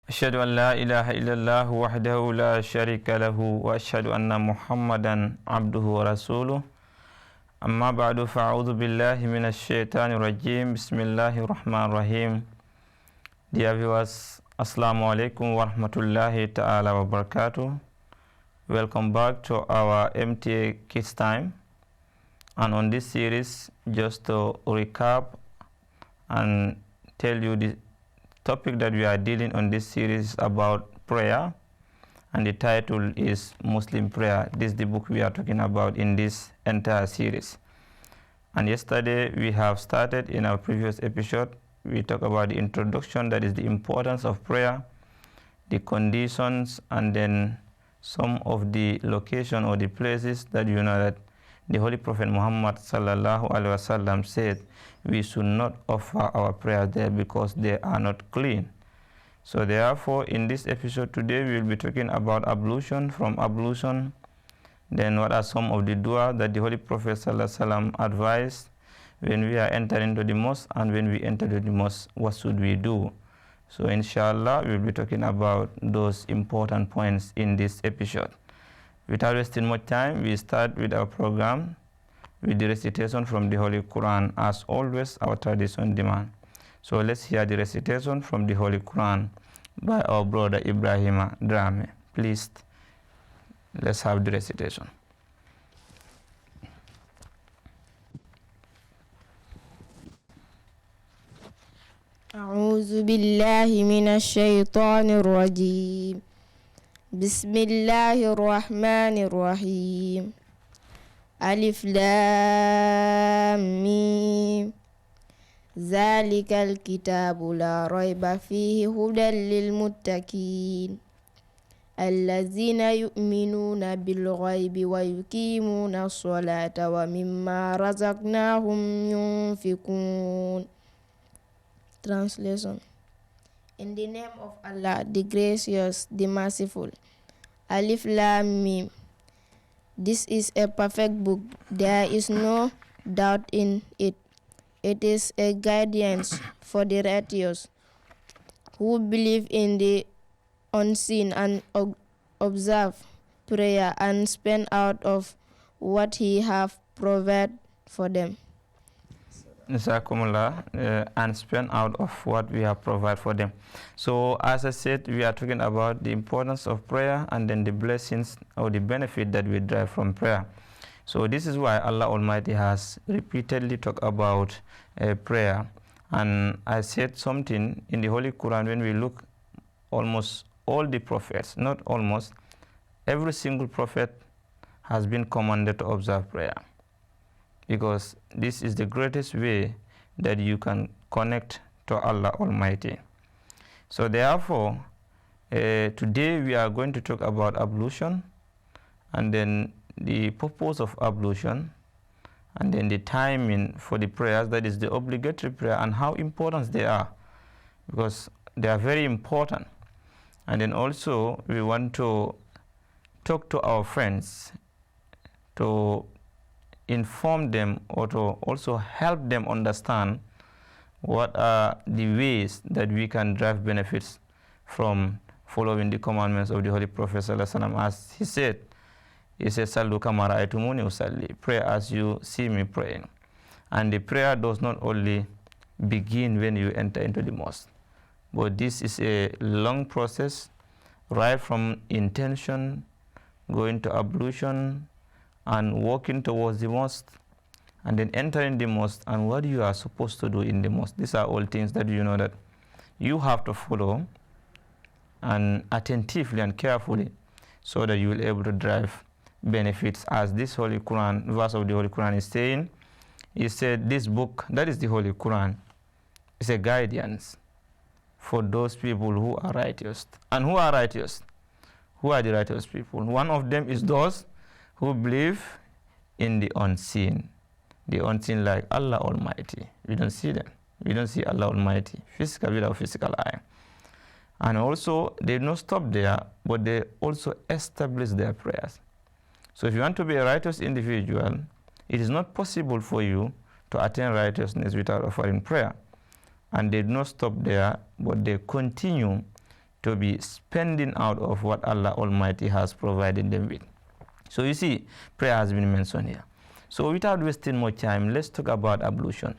أشهد أن لا إله إلا الله وحده لا شريك له وأشهد أن محمدا عبده ورسوله أما بعد فأعوذ بالله من الشيطان الرجيم بسم الله الرحمن الرحيم. Dear viewers, Assalamu alaikum wa rahmatullahi ta'ala wa barakatuh. Welcome back to our MTA Kids Time, and on this series, just to recap and tell you the topic that we are dealing on this series about prayer, and the title is Muslim Prayer. This is the book we are talking about in this entire series. And yesterday we have started in our previous episode. We talked about the introduction, that is the importance of prayer, the conditions, and then some of the location or the places that you know that the Holy Prophet Muhammad sallallahu alaihi wasallam said we should not offer our prayers there because they are not clean. So therefore, in this episode today, we will be talking about ablution. From ablution, then what are some of the dua that the Holy Prophet sallallahu alaihi wasallam advised when we are entering into the mosque, and when we enter the mosque, what should we do? So inshallah, we will be talking about those important points in this episode. Without wasting much time, we start with our program with the recitation from the Holy Quran. As always, our tradition demand. So let's hear the recitation from the Holy Quran by our brother Ibrahima Drame. Please, let's have the recitation. أعوذ بالله من الشيطان الرجيم بسم الله الرحمن الرحيم ألف لام ميم ذلك الكتاب لا ريب فيه هدى للمتقين الذين يؤمنون بالغيب ويقيمون الصلاة ومما رزقناهم ينفقون. Translation. In the name of Allah, the gracious, the merciful. Alif Lam Mim. This is a perfect book. There is no doubt in it. It is a guidance for the righteous who believe in the unseen and observe prayer and spend out of what He have provided for them. And spend out of what we have provided for them. So as I said, we are talking about the importance of prayer and then the blessings or the benefit that we derive from prayer. So this is why Allah Almighty has repeatedly talked about prayer. And I said something in the Holy Quran, when we look, almost all the prophets, not almost, every single prophet has been commanded to observe prayer, because this is the greatest way that you can connect to Allah Almighty. So therefore, today we are going to talk about ablution, and then the purpose of ablution, and then the timing for the prayers, that is the obligatory prayer, and how important they are, because they are very important. And then also we want to talk to our friends to inform them, or to also help them understand what are the ways that we can derive benefits from following the commandments of the Holy Prophet sallallahu alaihi wasallam. As he said, Sallu kama ra'aytumuni usalli, pray as you see me praying. And the prayer does not only begin when you enter into the mosque, but this is a long process, right from intention, going to ablution, and walking towards the mosque, and then entering the mosque, and what you are supposed to do in the mosque. These are all things that you know that you have to follow and attentively and carefully, so that you will be able to derive benefits. As this Holy Quran, verse of the Holy Quran is saying, he said this book, that is the Holy Quran, is a guidance for those people who are righteous. And who are righteous? Who are the righteous people? One of them is those who believe in the unseen. The unseen, like Allah Almighty. We don't see them. We don't see Allah Almighty physical, without physical eye. And also, they don't stop there, but they also establish their prayers. So if you want to be a righteous individual, it is not possible for you to attain righteousness without offering prayer. And they do not stop there, but they continue to be spending out of what Allah Almighty has provided them with. So you see, prayer has been mentioned here. So without wasting more time, let's talk about ablution.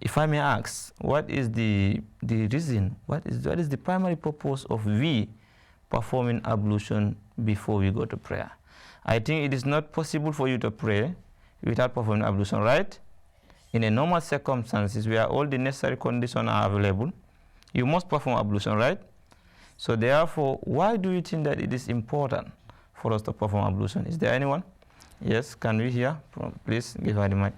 If I may ask, what is the reason, what is the primary purpose of we performing ablution before we go to prayer? I think it is not possible for you to pray without performing ablution, right? In a normal circumstances where all the necessary conditions are available, you must perform ablution, right? So therefore, why do you think that it is important for us to perform ablution? Is there anyone? Yes, can we hear? Please give her the mic.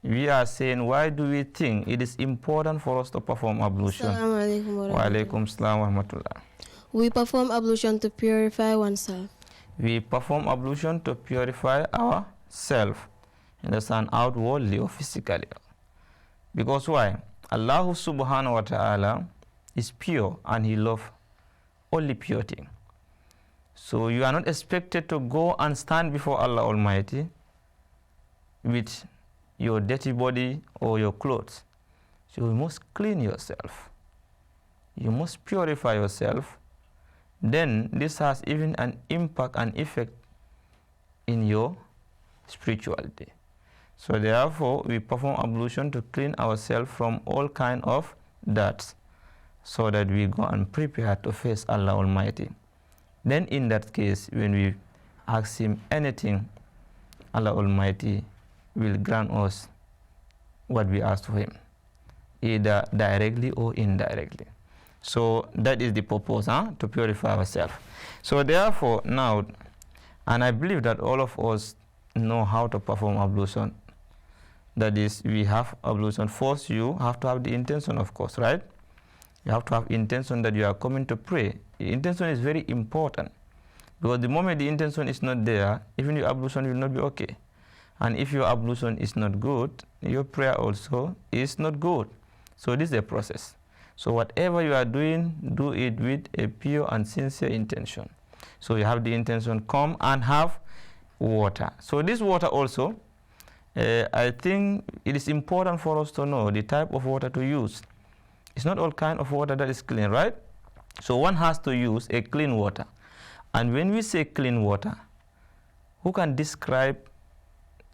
We are saying, why do we think it is important for us to perform ablution? Wa alaikum salam wa rahmatullah. We perform ablution to purify oneself. We perform ablution to purify ourselves, understand, outwardly or physically. Because why? Allah subhanahu wa ta'ala is pure and He loves only pure things. So you are not expected to go and stand before Allah Almighty with your dirty body or your clothes. So you must clean yourself. You must purify yourself. Then this has even an impact and effect in your spirituality. So therefore, we perform ablution to clean ourselves from all kind of dirt, so that we go and prepare to face Allah Almighty. Then in that case, when we ask Him anything, Allah Almighty will grant us what we ask for Him, either directly or indirectly. So that is the purpose, to purify ourselves. So therefore now, and I believe that all of us know how to perform ablution. That is, we have ablution. First, you have to have the intention, of course, right? You have to have intention that you are coming to pray. The intention is very important, because the moment the intention is not there, even your ablution will not be okay. And if your ablution is not good, your prayer also is not good. So this is a process. So whatever you are doing, do it with a pure and sincere intention. So you have the intention, come and have water. So this water also, I think it is important for us to know the type of water to use. It's not all kind of water that is clean, right? So one has to use a clean water. And when we say clean water, who can describe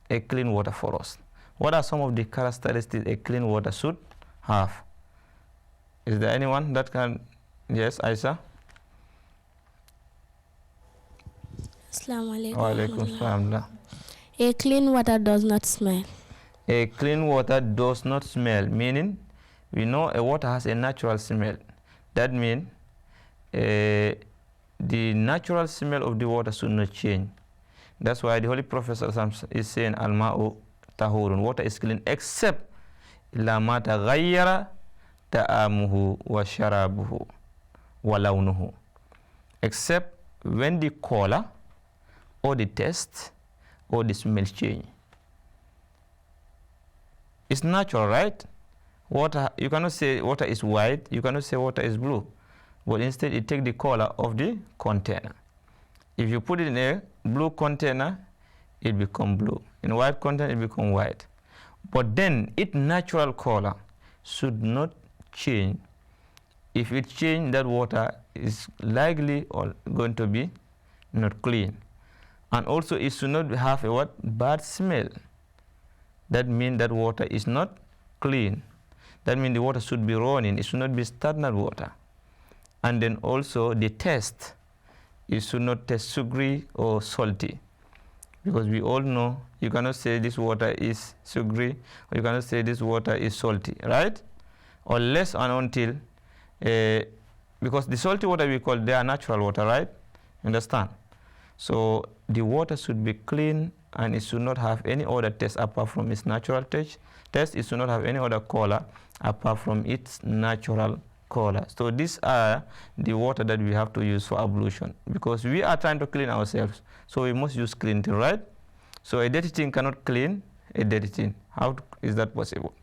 a clean water for us? What are some of the characteristics a clean water should have? Is there anyone that can? Yes, Aisha? Assalamu alaikum. Wa alaikum salam. A clean water does not smell. A clean water does not smell, meaning we know a water has a natural smell. That means the natural smell of the water should not change. That's why the Holy Prophet is saying, Al-ma'u tahurun, water is clean, except la ma taghayyara ta'amuhu wa sharabuhu wa lawnuhu. Except when the color or the taste or the smell change. It's natural, right? Water, you cannot say water is white, you cannot say water is blue, but instead it takes the color of the container. If you put it in a blue container, it becomes blue. In a white container, it becomes white. But then its natural color should not change. If it changes, that water is likely or going to be not clean. And also it should not have a bad smell. That means that water is not clean. That means the water should be running. It should not be stagnant water. And then also the taste, it should not taste sugary or salty. Because we all know you cannot say this water is sugary, or you cannot say this water is salty, right? Unless and until, because the salty water we call, they are natural water, right? Understand? So the water should be clean, and it should not have any other taste apart from its natural taste. It should not have any other color apart from its natural color. So these are the water that we have to use for ablution, because we are trying to clean ourselves. So we must use clean thing, right? So a dirty thing cannot clean a dirty thing. How is that possible?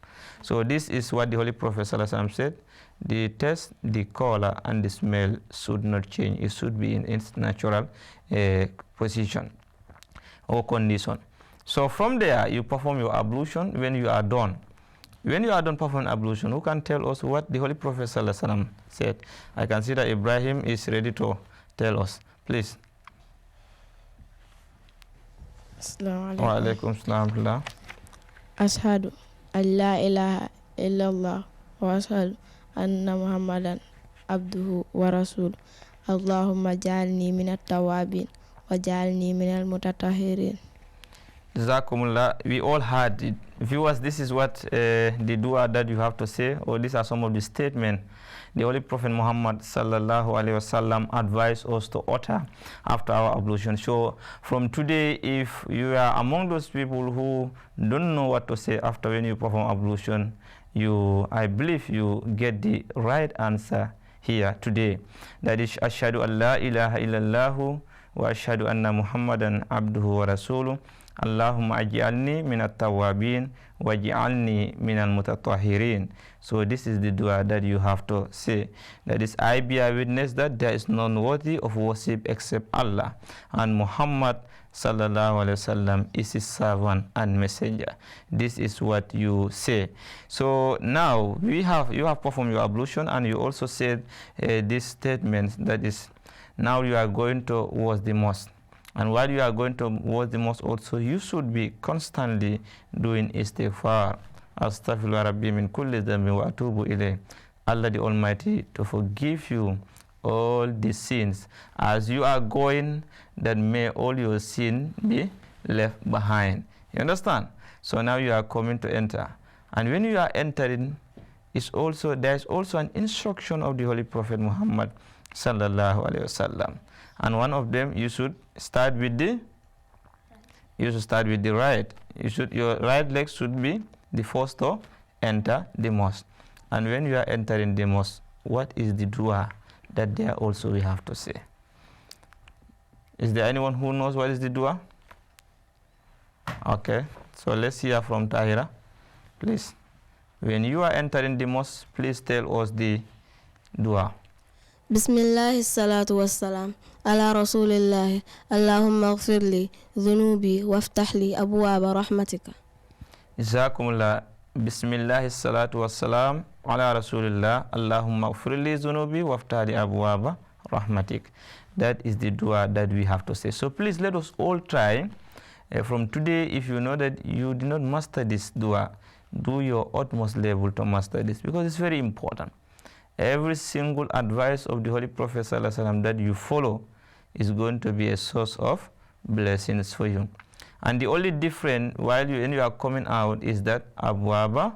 So this is what the Holy Prophet ﷺ said. The taste, the color, and the smell should not change. It should be in its natural position or condition. So from there, you perform your ablution. When you are done, When you are done performing ablution, who can tell us what the Holy Prophet sallallahu alaihi wasallam said? I can see that Ibrahim is ready to tell us. Please. Assalamu Wa alaikum. alaikum salam. Ashhadu an la ilaha illallah wa ashhadu anna Muhammadan abduhu wa rasul. Allahumma ja'alni minat tawabin wa ja'alni minal mutatahhirin. Jazakumullah. We all heard it. Viewers, this is what the dua that you have to say, or these are some of the statements the Holy Prophet Muhammad sallallahu alaihi wasallam advised us to utter after our ablution. So from today, if you are among those people who don't know what to say after when you perform ablution, I believe you get the right answer here today. That is, ashhadu an la ilaha illallah wa ashhadu anna Muhammadan abduhu wa rasuluh. Allahumma aj'alni minat tawabin waj'alni minal mutatahhirin. So this is the dua that you have to say. That is, I bear witness that there is none worthy of worship except Allah, and Muhammad sallallahu alaihi wasallam is his servant and messenger. This is what you say. So now you have performed your ablution, and you also said this statement, that is, now you are going to wash the mosque. And while you are going to wash the mosque also, you should be constantly doing istighfar. Astaghfirullah rabbi min kulli dhanbin wa atubu ilayh. Allah the Almighty to forgive you all the sins. As you are going, that may all your sin be left behind. You understand? So now you are coming to enter. And when you are entering, there is also an instruction of the Holy Prophet Muhammad sallallahu alaihi wasallam. And one of them, you should start with the right. Your right leg should be the first to enter the mosque. And when you are entering the mosque, what is the dua that there also we have to say? Is there anyone who knows what is the dua? Okay, so let's hear from Tahira, please. When you are entering the mosque, please tell us the dua. Bismillah, salatu wassalam, ala rasulillah, Allahumma ghfirli, dhunubi, waftahli, abwaaba rahmatika. Jazakumullah. Bismillah, salatu wassalam, ala rasulillah, Allahumma ghfirli, dhunubi, waftahli, abwaaba rahmatik. That is the dua that we have to say. So please let us all try. From today, if you know that you did not master this dua, do your utmost level to master this, because it's very important. Every single advice of the Holy Prophet ﷺ that you follow is going to be a source of blessings for you. And the only difference when you are coming out is that abwaba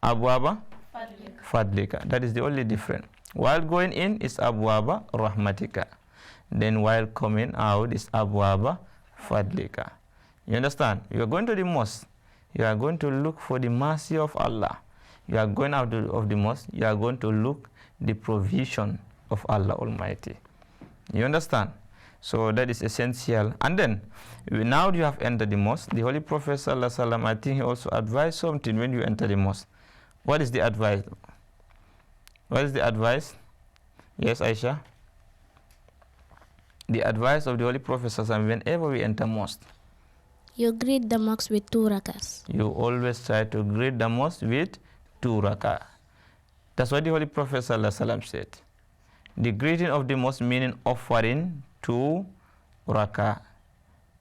fadlika. That is the only difference. While going in is abwaba rahmatika. Then while coming out is abwaba fadlika. You understand? You are going to the mosque. You are going to look for the mercy of Allah. You are going out of the mosque, you are going to look the provision of Allah Almighty. You understand? So that is essential. And then, now you have entered the mosque, the Holy Prophet sallallahu alaihi wasallam, I think he also advised something when you enter the mosque. What is the advice? What is the advice? Yes, Aisha? The advice of the Holy Prophet sallallahu alaihi wasallam whenever we enter mosque. You greet the mosque with 2 rakas. You always try to greet the mosque with 2 rakah. That's what the Holy Prophet ﷺ said. The greeting of the mosque meaning offering 2 rakah,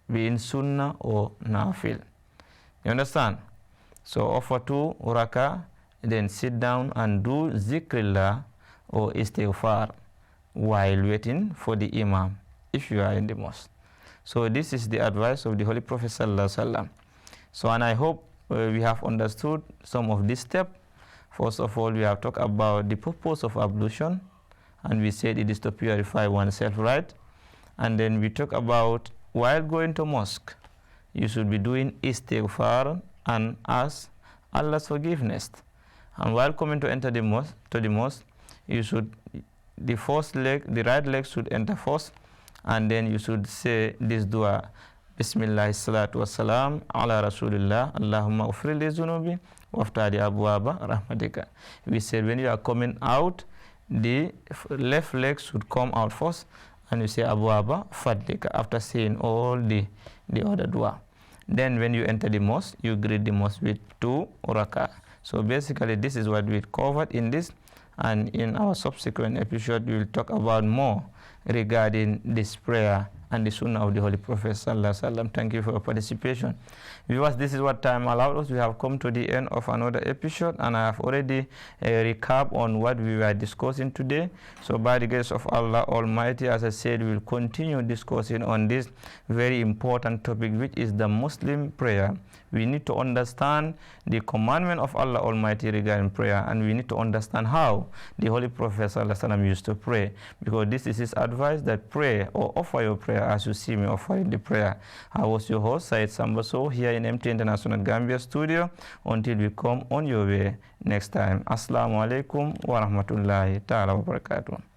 being sunnah or nafil. You understand? So offer 2 rakah, then sit down and do zikrillah or istighfar while waiting for the imam if you are in the mosque. So this is the advice of the Holy Prophet ﷺ. So, and I hope we have understood some of these steps. First of all, we have talked about the purpose of ablution, and we said it is to purify oneself, right? And then we talk about while going to mosque, you should be doing istighfar and ask Allah's forgiveness. And while coming to enter the mosque, you should, the right leg should enter first, and then you should say this dua. Bismillah, salatu wassalam, ala rasulillah, Allahumma ghfirli dhunubi, waftadi abwaba rahmatika. We said when you are coming out, the left leg should come out first, and you say abwaba fadlika after saying all the other dua. Then when you enter the mosque, you greet the mosque with 2 rak'ah. So basically this is what we covered in this, and in our subsequent episode we will talk about more regarding this prayer and the sunnah of the Holy Prophet sallallahu alaihi wasallam. Thank you for your participation. Viewers, this is what time allowed us. We have come to the end of another episode, and I have already recap on what we were discussing today. So by the grace of Allah Almighty, as I said, we will continue discussing on this very important topic, which is the Muslim prayer. We need to understand the commandment of Allah Almighty regarding prayer, and we need to understand how the Holy Prophet sallallahu alaihi wasallam used to pray, because this is his advice, that pray or offer your prayer as you see me offering the prayer. I was your host, Said Sambaso, here in MTA International Gambia Studio. Until we come on your way next time. Assalamu alaikum wa rahmatullahi ta'ala wa barakatuh.